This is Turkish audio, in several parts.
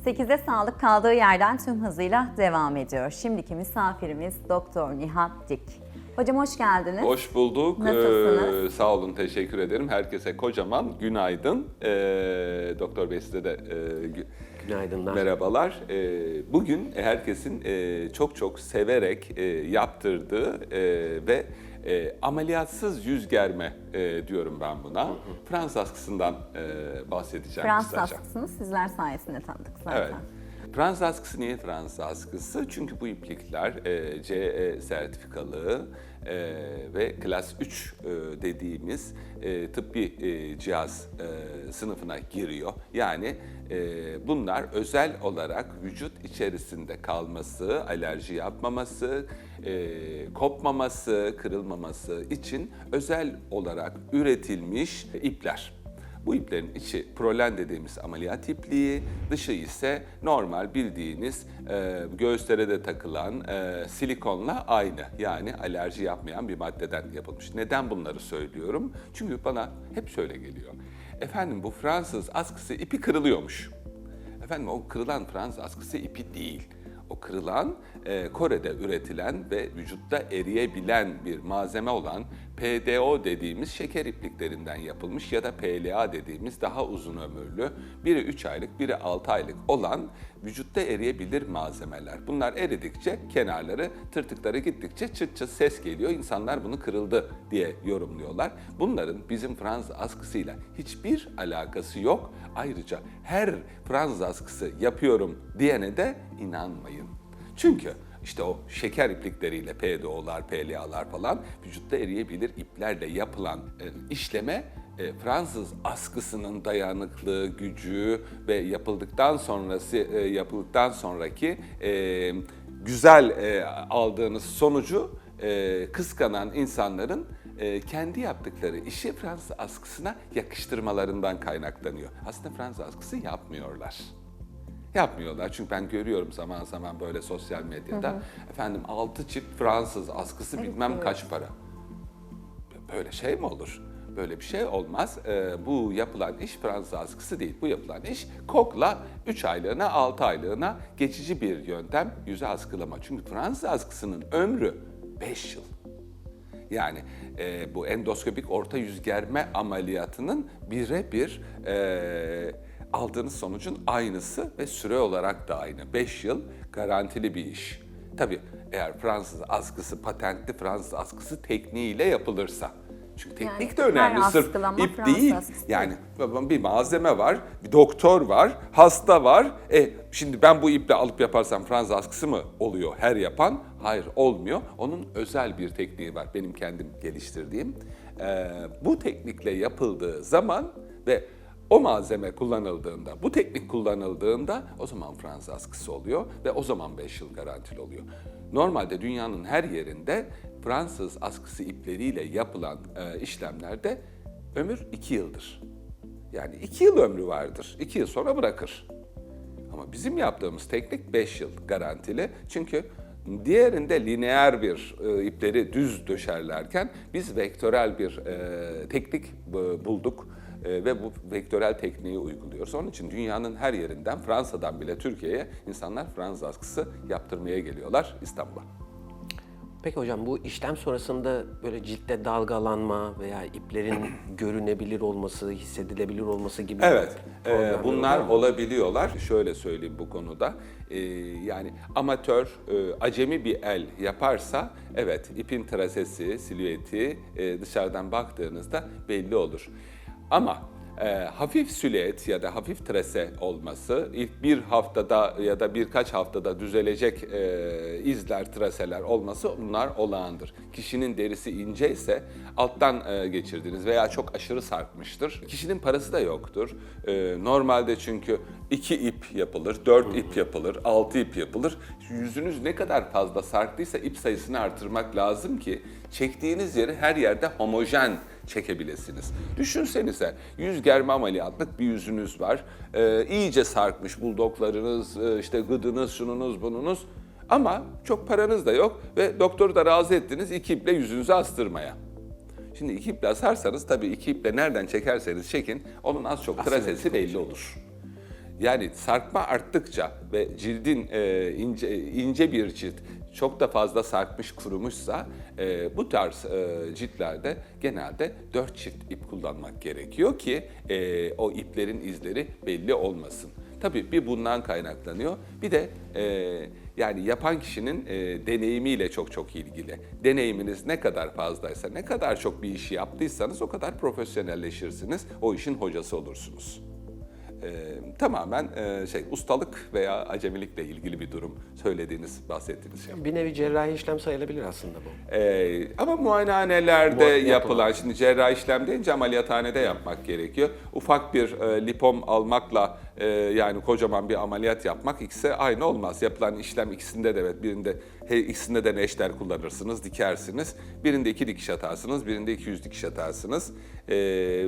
8'e sağlık kaldığı yerden tüm hızıyla devam ediyor. Şimdiki misafirimiz Doktor Nihat Dik. Hocam hoş geldiniz. Hoş bulduk. Nasılsınız? Sağ olun, teşekkür ederim. Herkese kocaman günaydın. Doktor Bey size de Günaydınlar. merhabalar. Bugün herkesin çok severek yaptırdığı ve ameliyatsız yüz germe diyorum ben buna. Fransız askısından bahsedeceğim Fransız kısaca. askısını sizler sayesinde tanıdık zaten. Evet. Fransız askısı niye Fransız askısı? Çünkü bu iplikler CE sertifikalı ve klas 3 dediğimiz tıbbi cihaz sınıfına giriyor. Yani bunlar özel olarak vücut içerisinde kalması, alerji yapmaması, kopmaması, kırılmaması için özel olarak üretilmiş ipler. Bu iplerin içi prolen dediğimiz ameliyat ipliği, dışı ise normal bildiğiniz göğüslere de takılan silikonla aynı. Yani alerji yapmayan bir maddeden yapılmış. Neden bunları söylüyorum? Çünkü bana hep şöyle geliyor. Efendim bu Fransız askısı ipi kırılıyormuş. Efendim o kırılan Fransız askısı ipi değil. O kırılan Kore'de üretilen ve vücutta eriyebilen bir malzeme olan PDO dediğimiz şeker ipliklerinden yapılmış ya da PLA dediğimiz daha uzun ömürlü, biri 3 aylık, biri 6 aylık olan vücutta eriyebilir malzemeler. Bunlar eridikçe kenarları, tırtıkları gittikçe çıt çıt ses geliyor. İnsanlar bunu kırıldı diye yorumluyorlar. Bunların bizim Fransız askısıyla hiçbir alakası yok. Ayrıca her Fransız askısı yapıyorum diyene de inanmayın. Çünkü işte o şeker iplikleriyle PDO'lar, PLA'lar falan vücutta eriyebilir iplerle yapılan işleme Fransız askısının dayanıklığı, gücü ve yapıldıktan sonraki güzel aldığınız sonucu kıskanan insanların kendi yaptıkları işi Fransız askısına yakıştırmalarından kaynaklanıyor. Aslında Fransız askısı yapmıyorlar. Yapmıyorlar çünkü ben görüyorum zaman zaman böyle sosyal medyada efendim 6 çift Fransız askısı bilmem kaç para. Böyle şey mi olur? Böyle bir şey olmaz. Bu yapılan iş Fransız askısı değil. Bu yapılan iş kokla 3 aylığına 6 aylığına geçici bir yöntem yüze askılama. Çünkü Fransız askısının ömrü 5 yıl. Yani bu endoskopik orta yüz germe ameliyatının birebir aldığınız sonucun aynısı ve süre olarak da aynı. 5 yıl garantili bir iş. Tabii eğer Fransız askısı, patentli Fransız askısı tekniğiyle yapılırsa. Çünkü teknik de önemli, sırf ip değil. Yani bir malzeme var, bir doktor var, hasta var. Şimdi ben bu iple alıp yaparsam Fransız askısı mı oluyor her yapan? Hayır, olmuyor. Onun özel bir tekniği var, benim kendim geliştirdiğim. Bu teknikle yapıldığı zaman ve o malzeme kullanıldığında, bu teknik kullanıldığında o zaman Fransız askısı oluyor ve o zaman 5 yıl garantili oluyor. Normalde dünyanın her yerinde Fransız askısı ipleriyle yapılan işlemlerde ömür 2 yıldır. Yani 2 yıl ömrü vardır. 2 yıl sonra bırakır. Ama bizim yaptığımız teknik 5 yıl garantili. Çünkü diğerinde lineer bir ipleri düz döşerlerken biz vektörel bir teknik bulduk. Ve bu vektörel tekniği uyguluyoruz. Onun için dünyanın her yerinden, Fransa'dan bile Türkiye'ye insanlar Fransız askısı yaptırmaya geliyorlar İstanbul'a. Peki hocam bu işlem sonrasında böyle ciltte dalgalanma veya iplerin görünebilir olması, hissedilebilir olması gibi Evet, problemler bunlar var mı? olabiliyorlar. Şöyle söyleyeyim bu konuda. Yani amatör, acemi bir el yaparsa evet ipin trasesi, silüeti dışarıdan baktığınızda belli olur. Ama hafif silüet ya da hafif trase olması ilk bir haftada ya da birkaç haftada düzelecek izler, traseler olması bunlar olağandır. Kişinin derisi ince ise alttan geçirdiniz veya çok aşırı sarkmıştır. Kişinin parası da yoktur. Normalde çünkü 2 ip yapılır, 4 ip yapılır, 6 ip yapılır. Yüzünüz ne kadar fazla sarktıysa ip sayısını artırmak lazım ki çektiğiniz yeri her yerde homojen çekebilirsiniz. Düşünsenize yüz germe ameliyatlık bir yüzünüz var. İyice sarkmış buldoklarınız, işte gıdınız, şununuz, bununuz. Ama çok paranız da yok ve doktoru da razı ettiniz 2 iple yüzünüzü astırmaya. Şimdi 2 iple asarsanız tabii 2 iple nereden çekerseniz çekin onun az çok trasesi belli olur. Yani sarkma arttıkça ve cildin ince bir cilt çok da fazla sarkmış, kurumuşsa bu tarz ciltlerde genelde 4 çift ip kullanmak gerekiyor ki o iplerin izleri belli olmasın. Tabii bir bundan kaynaklanıyor. Bir de yani yapan kişinin deneyimiyle çok ilgili. Deneyiminiz ne kadar fazlaysa, ne kadar çok bir işi yaptıysanız o kadar profesyonelleşirsiniz. O işin hocası olursunuz. Tamamen ustalık veya acemilikle ilgili bir durum söylediğiniz, bahsettiğiniz şey. Bir nevi cerrahi işlem sayılabilir aslında bu. Ama muayenehanelerde yapılan, şimdi cerrahi işlem deyince ameliyathanede yapmak gerekiyor. Ufak bir lipom almakla yani kocaman bir ameliyat yapmak ikisi aynı olmaz. Yapılan işlem ikisinde de ikisinde de neşter kullanırsınız, dikersiniz. Birinde 2 dikiş atarsınız, birinde 200 dikiş atarsınız.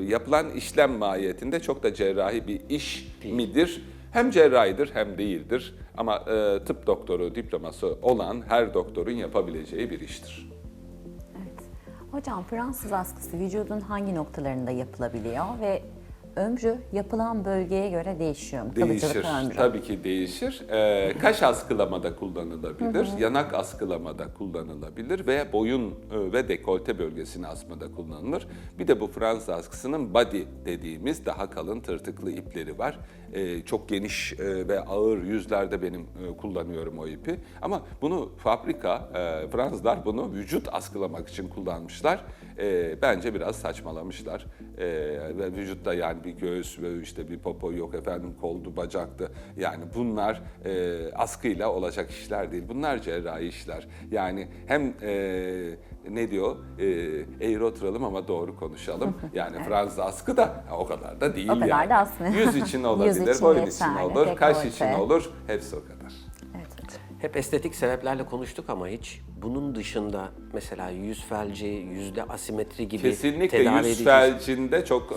Yapılan işlem mahiyetinde çok da cerrahi bir iş midir? Hem cerrahidir hem değildir. Ama tıp doktoru diploması olan her doktorun yapabileceği bir iştir. Evet. Hocam Fransız askısı vücudun hangi noktalarında yapılabiliyor ve ömrü yapılan bölgeye göre değişiyor mu? Değişir. Kalıcılık ömrü. Tabii ki değişir. Kaş askılamada kullanılabilir, yanak askılamada kullanılabilir ve boyun ve dekolte bölgesini asmada kullanılır. Bir de bu Fransız askısının body dediğimiz daha kalın tırtıklı ipleri var. Çok geniş ve ağır yüzlerde benim kullanıyorum o ipi. Ama bunu Fransızlar bunu vücut askılamak için kullanmışlar. Bence biraz saçmalamışlar. Ve vücutta yani bir göğüs ve işte bir popo yok efendim koldu bacaktı. Yani bunlar askıyla olacak işler değil. Bunlar cerrahi işler. Yani hem ne diyor? Eğri oturalım ama doğru konuşalım. Yani evet. Fransız askı da o kadar da değil. O kadar yani. da aslında. Yüz için olabilir, boyun için olur, kaş için olur. Hepsi o kadar. Evet. Hep estetik sebeplerle konuştuk ama hiç bunun dışında mesela yüz felci, yüzde asimetri gibi kesinlikle tedavi yüz edici... felcinde çok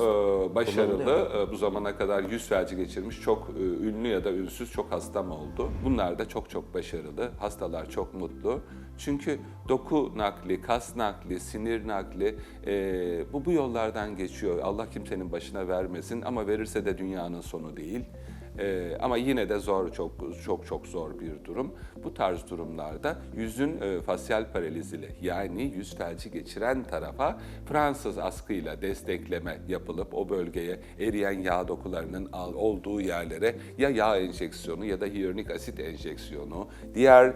başarılı. Bu zamana kadar yüz felci geçirmiş çok ünlü ya da ünsüz çok hastam oldu. Bunlar da çok başarılı. Hastalar çok mutlu. Çünkü doku nakli, kas nakli, sinir nakli bu yollardan geçiyor. Allah kimsenin başına vermesin ama verirse de dünyanın sonu değil. Ama yine de çok zor bir durum. Bu tarz durumlarda yüzün fasyal paraliziyle yani yüz felci geçiren tarafa Fransız askıyla destekleme yapılıp o bölgeye eriyen yağ dokularının olduğu yerlere ya yağ enjeksiyonu ya da hyaluronik asit enjeksiyonu, diğer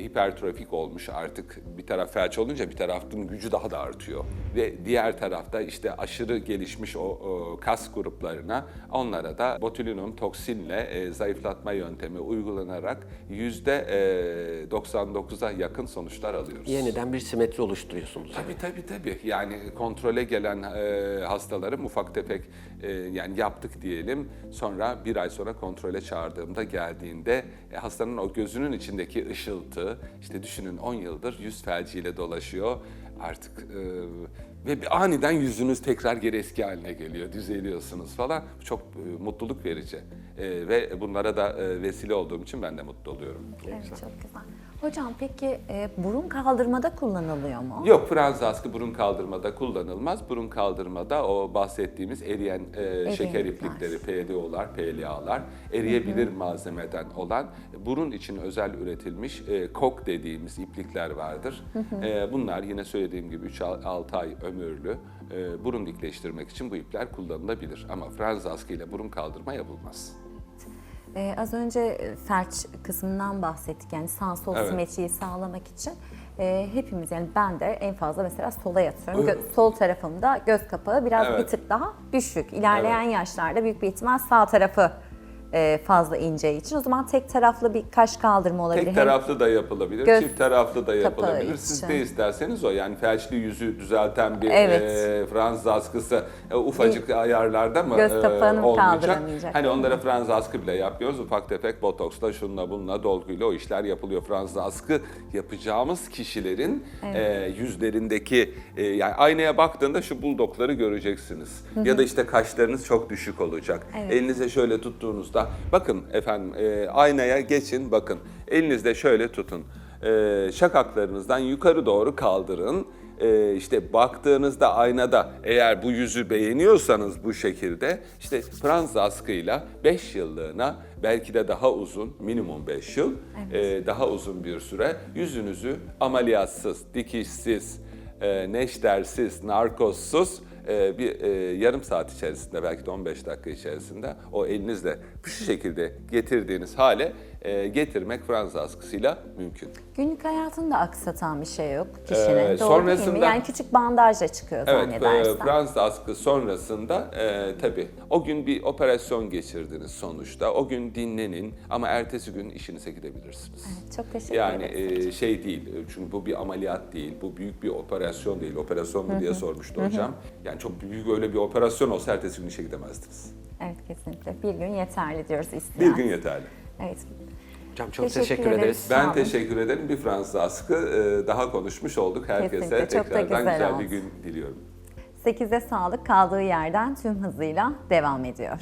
hipertrofik olmuş artık bir taraf felç olunca bir tarafın gücü daha da artıyor ve diğer tarafta işte aşırı gelişmiş o kas gruplarına onlara da botulinum toksinle zayıflatma yöntemi uygulanarak %99'a yakın sonuçlar alıyoruz. Yeniden bir simetri oluşturuyorsunuz. Tabii. Yani kontrole gelen hastalarım ufak tefek yani yaptık diyelim. Sonra bir ay sonra kontrole çağırdığımda geldiğinde hastanın o gözünün içindeki ışıltı işte düşünün 10 yıldır yüz felciyle dolaşıyor. Artık ve aniden yüzünüz tekrar geri eski haline geliyor, düzeliyorsunuz falan. Çok mutluluk verici ve bunlara da vesile olduğum için ben de mutlu oluyorum. Evet, çok güzel. Hocam peki burun kaldırmada kullanılıyor mu? Yok, Fransız askı burun kaldırmada kullanılmaz. Burun kaldırmada o bahsettiğimiz eriyen şeker iplikleri, PDO'lar, PLA'lar, eriyebilir malzemeden olan burun için özel üretilmiş kok dediğimiz iplikler vardır. Bunlar yine söylediğim gibi 3-6 ay ömürlü. Burun dikleştirmek için bu ipler kullanılabilir. Ama Fransız askı ile burun kaldırma yapılmaz. Az önce felç kısmından bahsettik yani sağ sol simetriyi sağlamak için hepimiz yani ben de en fazla mesela sola yatıyorum. Sol tarafımda göz kapağı biraz bir tık daha düşük. İlerleyen yaşlarda büyük bir ihtimal sağ tarafı fazla ince için. O zaman tek taraflı bir kaş kaldırma olabilir. Tek taraflı da yapılabilir, çift taraflı da yapılabilir. Siz ne isterseniz o. Yani felçli yüzü düzelten bir Fransız askısı ufacık ayarlarda mı göz kapağını olmayacak? Hani onlara Fransız askı bile yapıyoruz. Ufak tefek botoksla, şununla bununla, dolguyla o işler yapılıyor. Fransız askı yapacağımız kişilerin yüzlerindeki yani aynaya baktığında şu buldokları göreceksiniz. Ya da işte kaşlarınız çok düşük olacak. Elinize şöyle tuttuğunuzda bakın efendim aynaya geçin bakın elinizde şöyle tutun. Şakaklarınızdan yukarı doğru kaldırın. işte baktığınızda aynada eğer bu yüzü beğeniyorsanız bu şekilde işte Fransız askıyla 5 yıllığına belki de daha uzun, minimum 5 yıl, daha uzun bir süre yüzünüzü ameliyatsız, dikişsiz, neştersiz, narkozsuz bir yarım saat içerisinde, belki de 15 dakika içerisinde o elinizle şu şekilde getirdiğiniz hale getirmek Fransız askısıyla mümkün. Günlük hayatını da aksatan bir şey yok kişinin. Doğru sonrasında- değil mi? Yani küçük bandajla çıkıyor Evet, zannedersem. Fransız askı sonrasında tabii o gün bir operasyon geçirdiniz sonuçta. O gün dinlenin ama ertesi gün işinize gidebilirsiniz. Çok teşekkür Yani ederim. şey değil, çünkü bu bir ameliyat değil, bu büyük bir operasyon değil. Operasyon mu diye sormuştu hocam. Yani çok büyük öyle bir operasyon olsa ertesi gün işe gidemezdiniz. Evet, kesinlikle. Bir gün yeterli diyoruz isteyen. Bir gün yeterli. Evet. Hocam çok Teşekkür teşekkür ederiz. ederiz. Sağ Ben olun. teşekkür ederim. Bir Fransız askı daha konuşmuş olduk herkese. Kesinlikle, çok da Tekrardan güzel güzel bir oldu. gün diliyorum. 8'e sağlık kaldığı yerden tüm hızıyla devam ediyor.